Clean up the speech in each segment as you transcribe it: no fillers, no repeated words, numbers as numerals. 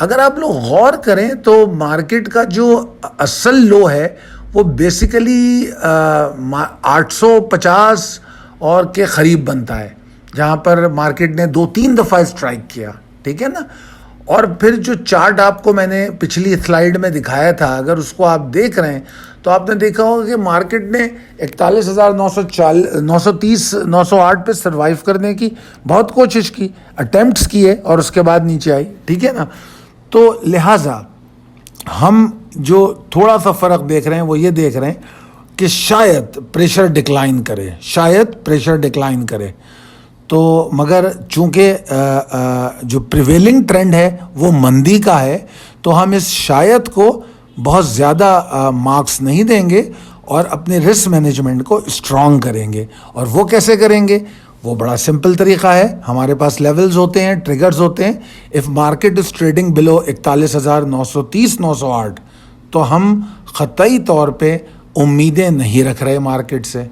اگر آپ لوگ غور کریں تو مارکیٹ کا جو اصل لو ہے وہ بیسیکلی 850 اور کے قریب بنتا ہے، جہاں پر مارکیٹ نے 2-3 دفعہ اسٹرائک کیا، ٹھیک ہے نا. اور پھر جو چارٹ آپ کو میں نے پچھلی سلائیڈ میں دکھایا تھا، اگر اس کو آپ دیکھ رہے ہیں تو آپ نے دیکھا ہوگا کہ مارکیٹ نے 41,908 پہ سروائیو کرنے کی بہت کوشش کی، اٹیمپٹس کیے، اور اس کے بعد نیچے آئی، ٹھیک ہے نا. تو لہٰذا ہم جو تھوڑا سا فرق دیکھ رہے ہیں وہ یہ دیکھ رہے ہیں کہ شاید پریشر ڈکلائن کرے. تو مگر چونکہ جو پریویلنگ ٹرینڈ ہے وہ مندی کا ہے، تو ہم اس شاید کو بہت زیادہ مارکس نہیں دیں گے اور اپنے رسک مینجمنٹ کو اسٹرانگ کریں گے. اور وہ کیسے کریں گے؟ وہ بڑا سمپل طریقہ ہے. ہمارے پاس لیولز ہوتے ہیں، ٹریگرز ہوتے ہیں. اف مارکیٹ از ٹریڈنگ بلو 41,930-908 تو ہم قطعی طور پہ امیدیں نہیں رکھ رہے مارکیٹ سے.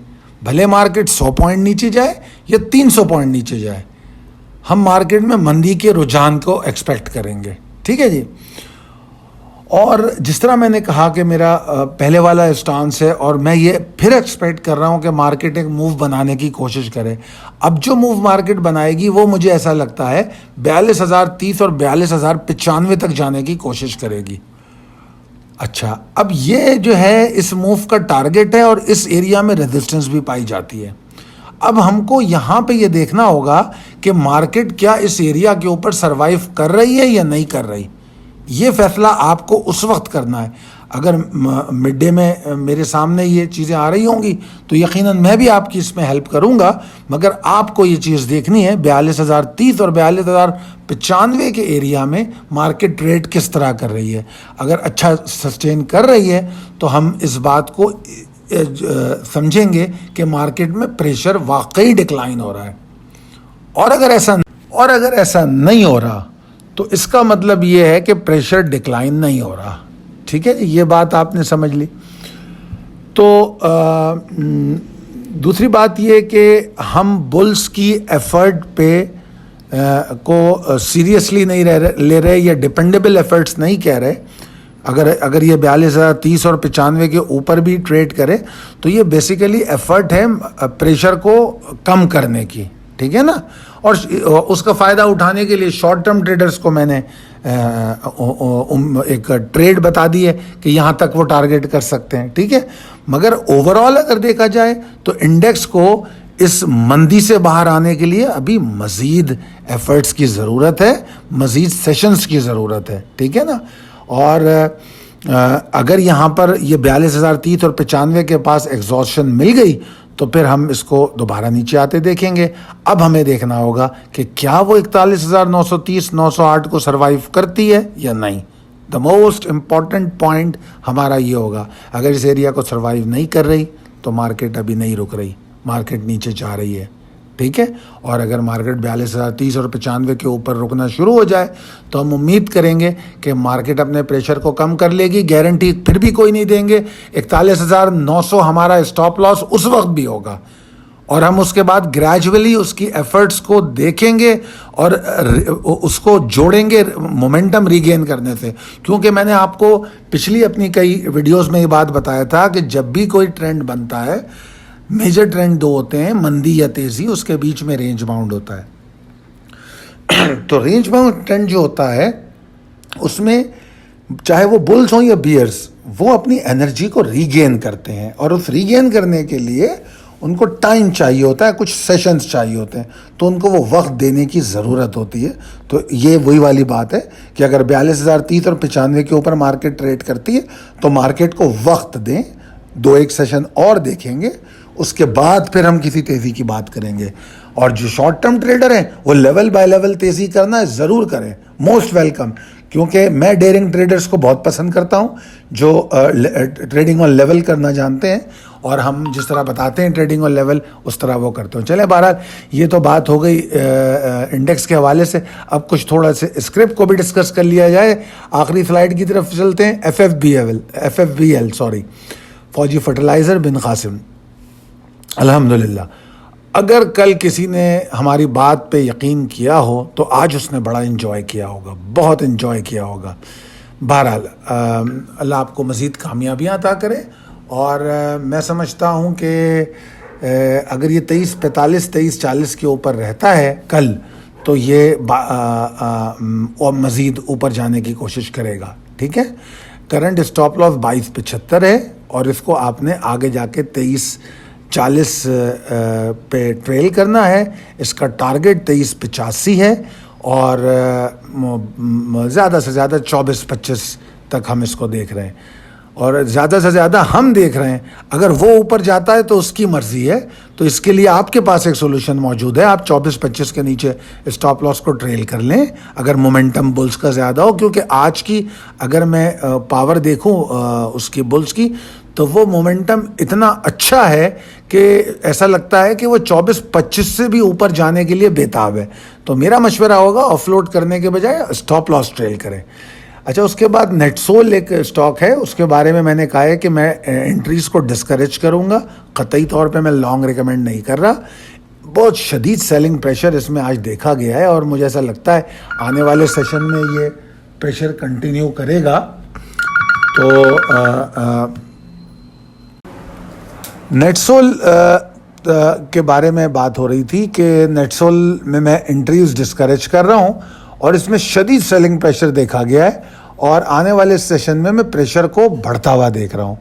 بھلے مارکیٹ 100 پوائنٹ نیچے جائے یا 300 پوائنٹ نیچے جائے، ہم مارکیٹ میں مندی کے رجحان کو ایکسپیکٹ کریں گے، ٹھیک ہے جی. اور جس طرح میں نے کہا کہ میرا پہلے والا اسٹانس ہے، اور میں یہ پھر ایکسپیکٹ کر رہا ہوں کہ مارکیٹ ایک موو بنانے کی کوشش کرے. اب جو موو مارکیٹ بنائے گی وہ مجھے ایسا لگتا ہے 42,030 اور 42,095 تک جانے کی کوشش کرے گی. اچھا، اب یہ جو ہے اس موو کا ٹارگٹ ہے اور اس ایریا میں ریزسٹنس بھی پائی جاتی ہے. اب ہم کو یہاں پہ یہ دیکھنا ہوگا کہ مارکیٹ کیا اس ایریا کے اوپر سروائیو کر رہی ہے یا نہیں کر رہی. یہ فیصلہ آپ کو اس وقت کرنا ہے. اگر مڈ ڈے میں میرے سامنے یہ چیزیں آ رہی ہوں گی تو یقیناً میں بھی آپ کی اس میں ہیلپ کروں گا، مگر آپ کو یہ چیز دیکھنی ہے 42,030 اور 42,095 کے ایریا میں مارکیٹ ٹریڈ کس طرح کر رہی ہے. اگر اچھا سسٹین کر رہی ہے تو ہم اس بات کو سمجھیں گے کہ مارکیٹ میں پریشر واقعی ڈکلائن ہو رہا ہے. اور اگر ایسا نہیں ہو رہا تو اس کا مطلب یہ ہے کہ پریشر ڈکلائن نہیں ہو رہا. ٹھیک ہے، یہ بات آپ نے سمجھ لی. تو دوسری بات یہ کہ ہم بلز کی ایفرٹ پہ کو سیریسلی نہیں لے رہے یا ڈپینڈیبل ایفرٹس نہیں کہہ رہے. اگر یہ 42,030 اور 95 کے اوپر بھی ٹریڈ کرے تو یہ بیسیکلی ایفرٹ ہے پریشر کو کم کرنے کی، ٹھیک ہے نا. اور اس کا فائدہ اٹھانے کے لیے شارٹ ٹرم ٹریڈرز کو میں نے ایک ٹریڈ بتا دی ہے کہ یہاں تک وہ ٹارگٹ کر سکتے ہیں، ٹھیک ہے. مگر اوور آل اگر دیکھا جائے تو انڈیکس کو اس مندی سے باہر آنے کے لیے ابھی مزید ایفرٹس کی ضرورت ہے، مزید سیشنز کی ضرورت ہے، ٹھیک ہے نا. اور اگر یہاں پر یہ 42,030 اور 95 کے پاس ایگزاسشن مل گئی تو پھر ہم اس کو دوبارہ نیچے آتے دیکھیں گے. اب ہمیں دیکھنا ہوگا کہ کیا وہ 41,930-908 کو سروائیو کرتی ہے یا نہیں. دا موسٹ امپورٹنٹ پوائنٹ ہمارا یہ ہوگا. اگر اس ایریا کو سروائیو نہیں کر رہی تو مارکیٹ ابھی نہیں رک رہی، مارکیٹ نیچے جا رہی ہے، ٹھیک ہے. اور اگر مارکیٹ 42,030 اور 95 کے اوپر رکنا شروع ہو جائے تو ہم امید کریں گے کہ مارکیٹ اپنے پریشر کو کم کر لے گی. گارنٹی پھر بھی کوئی نہیں دیں گے. 41,900 ہمارا اسٹاپ لاس اس وقت بھی ہوگا، اور ہم اس کے بعد گریجولی اس کی ایفرٹس کو دیکھیں گے اور اس کو جوڑیں گے مومنٹم ریگین کرنے سے. کیونکہ میں نے آپ کو پچھلی اپنی کئی ویڈیوز میں یہ بات بتایا تھا کہ جب بھی کوئی ٹرینڈ بنتا ہے، میجر ٹرینڈ دو ہوتے ہیں، مندی یا تیزی، اس کے بیچ میں رینج باؤنڈ ہوتا ہے. تو رینج باؤنڈ ٹرینڈ جو ہوتا ہے اس میں چاہے وہ بلز ہوں یا بیئرز، وہ اپنی انرجی کو ریگین کرتے ہیں، اور اس ریگین کرنے کے لیے ان کو ٹائم چاہیے ہوتا ہے، کچھ سیشنز چاہیے ہوتے ہیں، تو ان کو وہ وقت دینے کی ضرورت ہوتی ہے. تو یہ وہی والی بات ہے کہ اگر 42,030 اور 95 کے اوپر مارکیٹ ٹریڈ کرتی ہے تو مارکیٹ کو وقت دیں، 2-1 سیشن اور دیکھیں گے، اس کے بعد پھر ہم کسی تیزی کی بات کریں گے. اور جو شارٹ ٹرم ٹریڈر ہیں وہ لیول بائی لیول تیزی کرنا ہے ضرور کریں، موسٹ ویلکم. کیونکہ میں ڈیرنگ ٹریڈرز کو بہت پسند کرتا ہوں جو ٹریڈنگ آن لیول کرنا جانتے ہیں، اور ہم جس طرح بتاتے ہیں ٹریڈنگ آن لیول اس طرح وہ کرتے ہیں. چلیں، بہرحال یہ تو بات ہو گئی انڈیکس کے حوالے سے. اب کچھ تھوڑا سے اسکرپٹ کو بھی ڈسکس کر لیا جائے. آخری سلائیڈ کی طرف چلتے ہیں. FFBL فوجی فرٹیلائزر بن قاسم. الحمدللہ اگر کل کسی نے ہماری بات پہ یقین کیا ہو تو آج اس نے بڑا انجوائے کیا ہوگا, بہت انجوائے کیا ہوگا. بہرحال اللہ آپ کو مزید کامیابیاں عطا کرے, اور میں سمجھتا ہوں کہ اگر یہ 23:45 23:40 کے اوپر رہتا ہے کل, تو یہ اور مزید اوپر جانے کی کوشش کرے گا. ٹھیک ہے, کرنٹ اسٹاپ لاس 22.75 ہے, اور اس کو آپ نے آگے جا کے 23:40 پہ ٹریل کرنا ہے. اس کا ٹارگٹ 23:85 ہے, اور زیادہ سے زیادہ 24-25 تک ہم اس کو دیکھ رہے ہیں, اور زیادہ سے زیادہ ہم دیکھ رہے ہیں. اگر وہ اوپر جاتا ہے تو اس کی مرضی ہے, تو اس کے لیے آپ کے پاس ایک سولوشن موجود ہے. آپ 24-25 کے نیچے اسٹاپ لاس کو ٹریل کر لیں اگر مومنٹم بلز کا زیادہ ہو, کیونکہ آج کی اگر میں پاور دیکھوں اس کی بلز کی, تو وہ مومنٹم اتنا اچھا ہے کہ ایسا لگتا ہے کہ وہ 24-25 سے بھی اوپر جانے کے لیے بےتاب ہے. تو میرا مشورہ ہوگا آف لوڈ کرنے کے بجائے اسٹاپ لاس ٹریل کریں. اچھا, اس کے بعد نیٹسول ایک اسٹاک ہے, اس کے بارے میں نے کہا ہے کہ میں انٹریز کو ڈسکریج کروں گا. قطعی طور پہ میں لانگ ریکمینڈ نہیں کر رہا. بہت شدید سیلنگ پریشر اس میں آج دیکھا گیا ہے, اور مجھے ایسا لگتا ہے آنے والے سیشن میں یہ پریشر کنٹینیو کرے گا. تو نیٹسول کے بارے میں بات ہو رہی تھی کہ نیٹسول میں انٹریز ڈسکریج کر رہا ہوں, اور اس میں شدید سیلنگ پریشر دیکھا گیا ہے, اور آنے والے سیشن میں پریشر کو بڑھتا ہوا دیکھ رہا ہوں.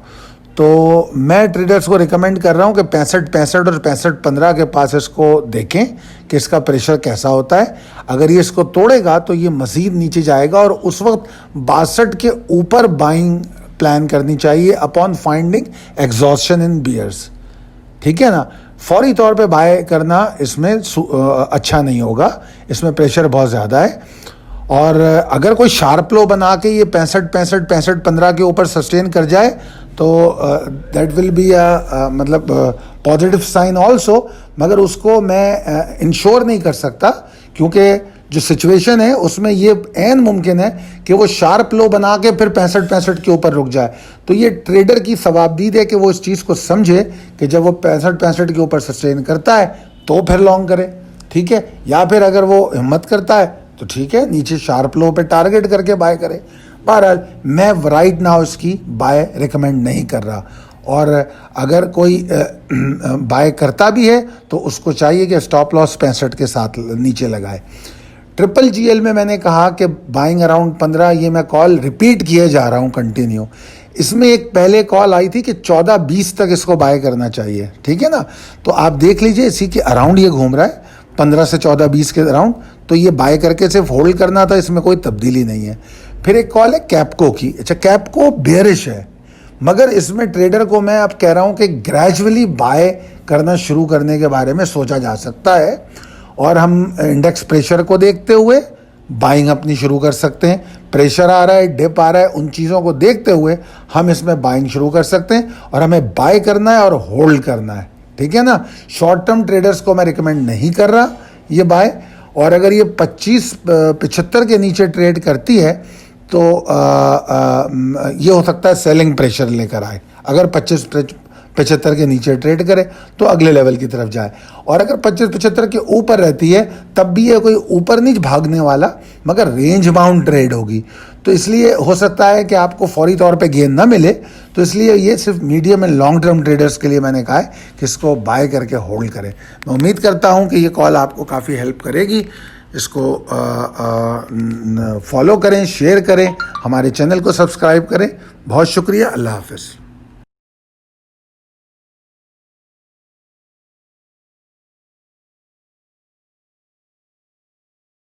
تو میں ٹریڈرز کو ریکمینڈ کر رہا ہوں کہ 65-65 اور 65-15 کے پاس اس کو دیکھیں کہ اس کا پریشر کیسا ہوتا ہے. اگر یہ اس کو توڑے گا تو یہ مزید نیچے جائے گا, اور اس وقت 62 کے اوپر بائنگ پلان کرنی چاہیے اپون فائنڈنگ ایگزاسشن ان بیئرز. ٹھیک ہے نا, فوری طور پہ بائے کرنا اس میں اچھا نہیں ہوگا, اس میں پریشر بہت زیادہ ہے. اور اگر کوئی شارپ لو بنا کے یہ 65-65-65-15 کے اوپر سسٹین کر جائے تو دیٹ ول بی مطلب پازیٹیو سائن آلسو, مگر اس کو میں انشور نہیں کر سکتا, کیونکہ جو سچویشن ہے اس میں یہ عین ممکن ہے کہ وہ شارپ لو بنا کے پھر 65-65 کے اوپر رک جائے. تو یہ ٹریڈر کی ثوابدید ہے کہ وہ اس چیز کو سمجھے کہ جب وہ 65-65 کے اوپر سسٹین کرتا ہے تو پھر لانگ کرے. ٹھیک ہے, یا پھر اگر وہ ہمت کرتا ہے تو ٹھیک ہے, نیچے شارپ لو پہ ٹارگٹ کر کے بائے کرے. بہرحال میں رائٹ ناؤ اس کی بائے ریکمینڈ نہیں کر رہا, اور اگر کوئی بائے کرتا بھی ہے تو اس کو چاہیے کہ اسٹاپ لاس 65 کے ساتھ نیچے لگائے. ٹرپل جی ایل میں نے کہا کہ بائنگ اراؤنڈ 15, یہ میں کال ریپیٹ کیے جا رہا ہوں کنٹینیو. اس میں ایک پہلے کال آئی تھی کہ 14-20 تک اس کو بائی کرنا چاہیے. ٹھیک ہے نا, تو آپ دیکھ لیجئے اسی کے اراؤنڈ یہ گھوم رہا ہے 15 سے 14-20 کے اراؤنڈ, تو یہ بائی کر کے صرف ہولڈ کرنا تھا, اس میں کوئی تبدیلی نہیں ہے. پھر ایک کال ہے کیپکو کی. اچھا, کیپکو بیئرش ہے, مگر اس میں ٹریڈر کو میں اب کہہ رہا ہوں کہ گریجولی بائی کرنا شروع کرنے کے بارے میں سوچا جا سکتا ہے, اور ہم انڈیکس پریشر کو دیکھتے ہوئے بائنگ اپنی شروع کر سکتے ہیں. پریشر آ رہا ہے, ڈپ آ رہا ہے, ان چیزوں کو دیکھتے ہوئے ہم اس میں بائنگ شروع کر سکتے ہیں, اور ہمیں بائی کرنا ہے اور ہولڈ کرنا ہے. ٹھیک ہے نا, شارٹ ٹرم ٹریڈرز کو میں ریکمینڈ نہیں کر رہا یہ بائی. اور اگر یہ 25-75 کے نیچے ٹریڈ کرتی ہے تو یہ ہو سکتا ہے سیلنگ پریشر لے کر آئے. اگر 25-75 کے نیچے ٹریڈ کرے تو اگلے لیول کی طرف جائے, اور اگر 25-75 کے اوپر رہتی ہے تب بھی یہ کوئی اوپر نہیں بھاگنے والا, مگر رینج باؤنڈ ٹریڈ ہوگی. تو اس لیے ہو سکتا ہے کہ آپ کو فوری طور پہ گین نہ ملے, تو اس لیے یہ صرف medium and long term traders کے لیے میں نے کہا ہے کہ اس کو بائی کر کے ہولڈ کریں. میں امید کرتا ہوں کہ یہ کال آپ کو کافی ہیلپ کرے گی. اس کو فالو کریں, شیئر کریں, ہمارے چینل کو سبسکرائب کریں. بہت شکریہ, اللہ حافظ.